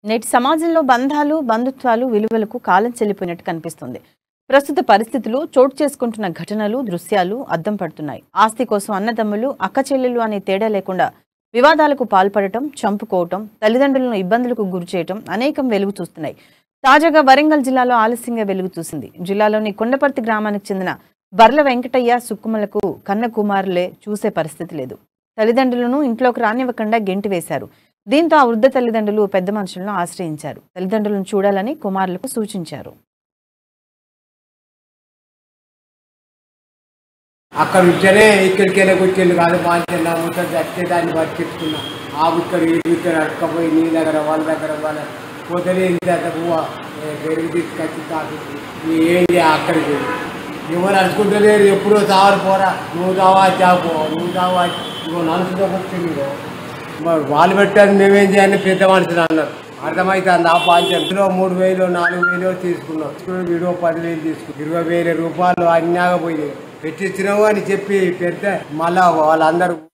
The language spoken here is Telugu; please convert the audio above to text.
నేటి సమాజంలో బంధాలు బంధుత్వాలు విలువలకు కాలం చెల్లిపోయినట్టు కనిపిస్తుంది. ప్రస్తుత పరిస్థితులు చోటు చేసుకుంటున్న ఘటనలు దృశ్యాలు అద్దం పడుతున్నాయి. ఆస్తి కోసం అన్నదమ్ములు అక్క చెల్లెలు అనే తేడా లేకుండా వివాదాలకు పాల్పడటం, చంపుకోవటం, తల్లిదండ్రులను ఇబ్బందులకు గురిచేయటం అనేకం వెలుగు చూస్తున్నాయి. తాజాగా వరంగల్ జిల్లాలో ఆలస్యంగా వెలుగు చూసింది. జిల్లాలోని కొండపర్తి గ్రామానికి చెందిన బర్ల వెంకటయ్య సుక్కుమలకు కన్న కుమారులే చూసే పరిస్థితి లేదు. తల్లిదండ్రులను ఇంట్లోకి రానివ్వకుండా గెంటివేశారు. దీంతో ఆ వృద్ధ తల్లిదండ్రులు పెద్ద మనుషులను ఆశ్రయించారు. తల్లిదండ్రులను చూడాలని కుమారులకు సూచించారు. అక్కడ ఉంటేనే ఇక్కడికి వెళ్ళకొచ్చేది కాదు. బాగా ముసలి చస్తే దాన్ని బతికించుకున్నా. ఇక్కడ ఇక్కడ అడకపోయి నీ దగ్గర వాళ్ళ దగ్గర వాళ్ళ పోతేనే ఇంత పెరుగు తీసుకొచ్చి తాపించి ఏంటి అక్కడికి ఎవరు అనుకుంటలేరు. ఎప్పుడో తావాలి పోరా, నువ్వు తావా చాపో, నువ్వు తావా నువ్వు నలుసుతో వచ్చింది. వాళ్ళు పెట్టారు, మేమేం చేయాలని పెద్ద మనుషులు అన్నారు. అర్థమవుతుంది. ఆ పాంచంలో 3,000 4,000 తీసుకున్నాం. వీడియో 10,000 తీసుకున్నాం. 20,000 రూపాయలు అన్యాగా పోయినాయి. పెట్టించినావు అని చెప్పి పెడితే మళ్ళా వాళ్ళందరూ